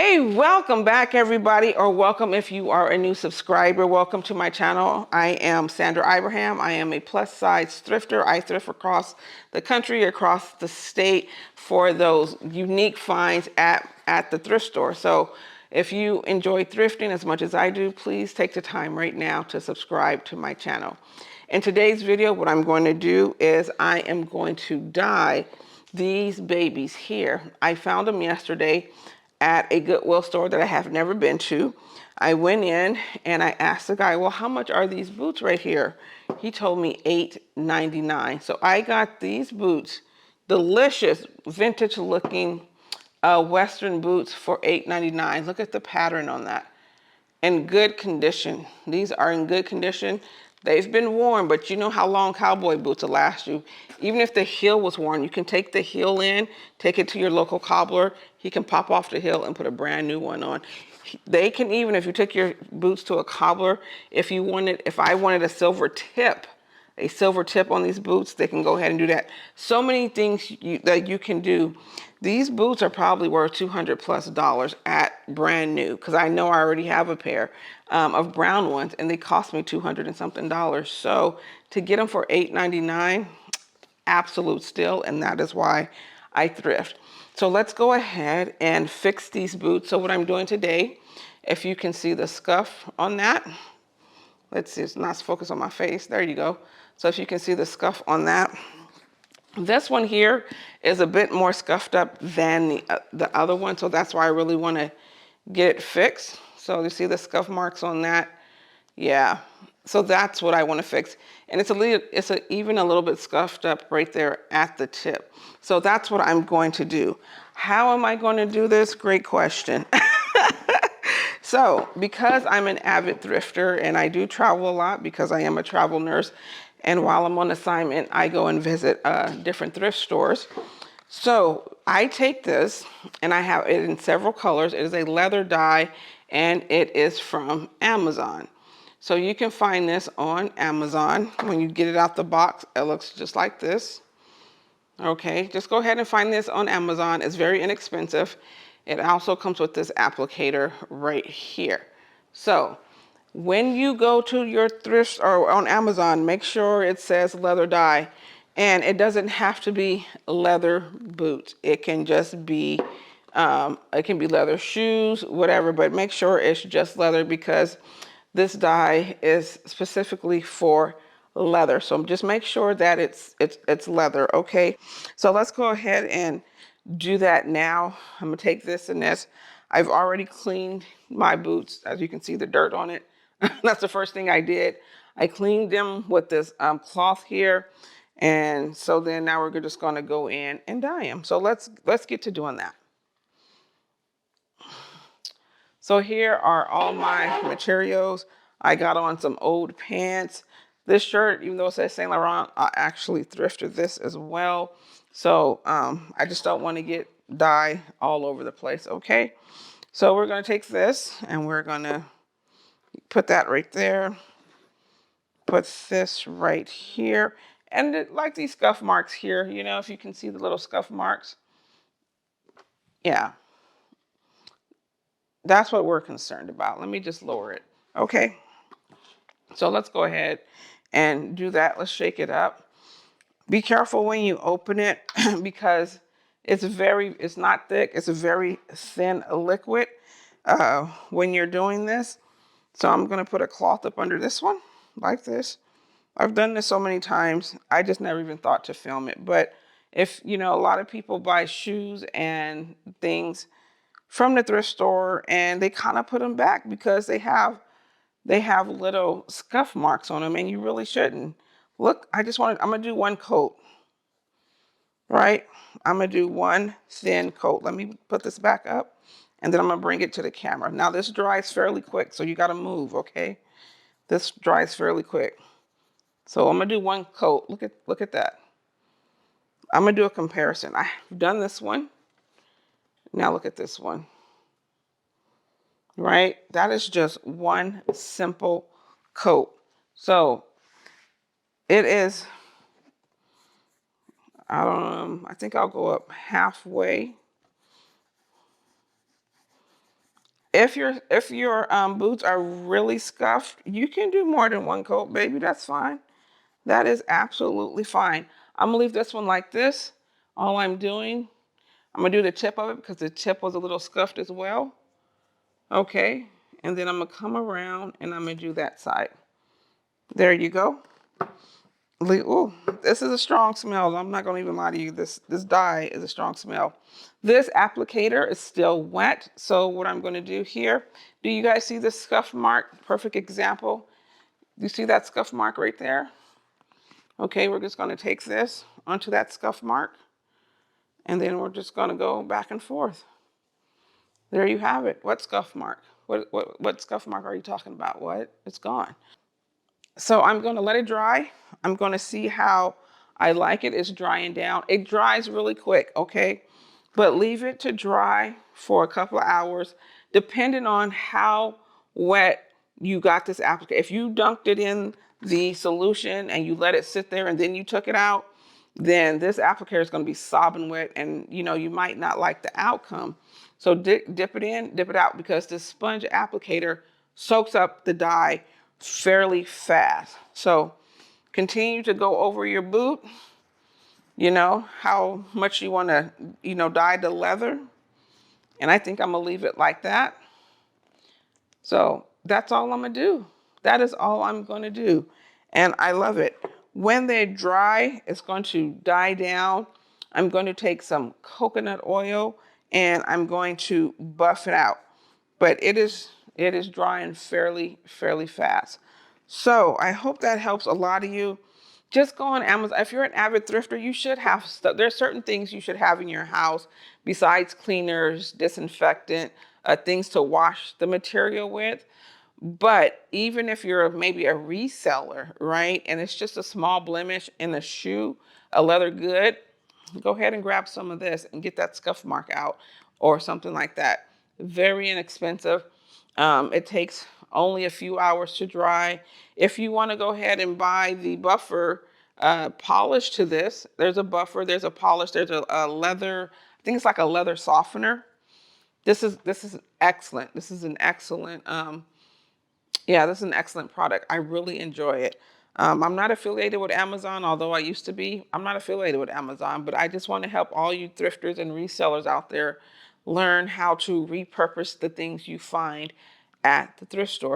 Hey, welcome back everybody, or welcome if you are a new subscriber. Welcome to my channel. I am Sandra Ibrahim. I am a plus size thrifter. I thrift across the country, across the state for those unique finds at the thrift store. So if you enjoy thrifting as much as I do, please take the time right now to subscribe to my channel. In today's video, what I'm going to do is I am going to dye these babies here. I found them yesterday at a Goodwill store that I have never been to. I went in and I asked the guy, well, how much are these boots right here? He told me $8.99. So I got these boots, delicious vintage looking Western boots for $8.99. Look at the pattern on that. In good condition. These are in good condition. They've been worn, but you know how long cowboy boots will last you. Even if the heel was worn, you can take the heel in, take it to your local cobbler. He can pop off the heel and put a brand new one on. They can even, if you take your boots to a cobbler, if I wanted a silver tip on these boots, they can go ahead and do that. So many things that you can do. These boots are probably worth $200+ at brand new, because I know I already have a pair of brown ones and they cost me $200 and something. So to get them for $8.99, absolute steal, and that is why I thrift. So let's go ahead and fix these boots. So what I'm doing today, if you can see the scuff on that, let's see, it's not focused on my face. There you go. So if you can see the scuff on that, this one here is a bit more scuffed up than the other one. So that's why I really want to get it fixed. So you see the scuff marks on that? Yeah. So that's what I want to fix. And even a little bit scuffed up right there at the tip. So that's what I'm going to do. How am I going to do this? Great question. So, because I'm an avid thrifter and I do travel a lot because I am a travel nurse, and while I'm on assignment, I go and visit different thrift stores. So, I take this and I have it in several colors. It is a leather dye and it is from Amazon. So, you can find this on Amazon. When you get it out the box, it looks just like this. Okay, just go ahead and find this on Amazon. It's very inexpensive. It also comes with this applicator right here. So when you go to your thrift or on Amazon, make sure it says leather dye. And it doesn't have to be leather boots. It can just be, leather shoes, whatever, but make sure it's just leather, because this dye is specifically for leather. So just make sure that it's leather, okay? So let's go ahead and do that now. I'm gonna take this and this. I've already cleaned my boots. As you can see, the dirt on it. That's the first thing I did. I cleaned them with this cloth here. And so then now we're just gonna go in and dye them. So let's get to doing that. So here are all my materials. I got on some old pants. This shirt, even though it says Saint Laurent, I actually thrifted this as well. So I just don't want to get dye all over the place, okay? So we're gonna take this and we're gonna put that right there. Put this right here. And like these scuff marks here, you know, if you can see the little scuff marks. Yeah, that's what we're concerned about. Let me just lower it, okay? So let's go ahead and do that. Let's shake it up. Be careful when you open it because it's not thick. It's a very thin liquid when you're doing this. So I'm going to put a cloth up under this one like this. I've done this so many times. I just never even thought to film it. But if, you know, a lot of people buy shoes and things from the thrift store and they kind of put them back because they have little scuff marks on them, and you really shouldn't. Look, I'm gonna do one coat, right? I'm gonna do one thin coat. Let me put this back up, and then I'm gonna bring it to the camera. Now this dries fairly quick, so you gotta move, okay? This dries fairly quick. So I'm gonna do one coat. Look at that. I'm gonna do a comparison. I've done this one. Now look at this one. Right? That is just one simple coat. So it is, I think I'll go up halfway. If your boots are really scuffed, you can do more than one coat, baby. That's fine. That is absolutely fine. I'm gonna leave this one like this. All I'm doing, I'm gonna do the tip of it because the tip was a little scuffed as well. Okay, and then I'm gonna come around and I'm gonna do that side. There you go. Oh, this is a strong smell. I'm not gonna even lie to you. This dye is a strong smell. This applicator is still wet. So what I'm gonna do here, do you guys see the scuff mark? Perfect example. You see that scuff mark right there? Okay, we're just gonna take this onto that scuff mark and then we're just gonna go back and forth. There you have it. What scuff mark? What scuff mark are you talking about? What? It's gone. So I'm going to let it dry. I'm going to see how I like it. It's drying down. It dries really quick, okay? But leave it to dry for a couple of hours, depending on how wet you got this applicator. If you dunked it in the solution and you let it sit there and then you took it out, then this applicator is going to be sopping wet and you might not like the outcome. So dip it in, dip it out, because this sponge applicator soaks up the dye fairly fast. So continue to go over your boot, how much you want to, dye the leather. And I think I'm going to leave it like that. So that's all I'm going to do. That is all I'm going to do. And I love it. When they're dry, it's going to die down. I'm going to take some coconut oil and I'm going to buff it out. But it is drying fairly fast. So I hope that helps a lot of you. Just go on Amazon. If you're an avid thrifter, you should have stuff. There's certain things you should have in your house besides cleaners, disinfectant, things to wash the material with. But even if you're maybe a reseller, right, and it's just a small blemish in a shoe, a leather good, go ahead and grab some of this and get that scuff mark out or something like that. Very inexpensive. It takes only a few hours to dry. If you want to go ahead and buy the buffer polish to this, there's a buffer, there's a polish, there's a leather, I think it's like a leather softener. This is excellent. This is an excellent yeah, this is an excellent product. I really enjoy it. I'm not affiliated with Amazon, although I used to be. I'm not affiliated with Amazon, but I just want to help all you thrifters and resellers out there learn how to repurpose the things you find at the thrift store.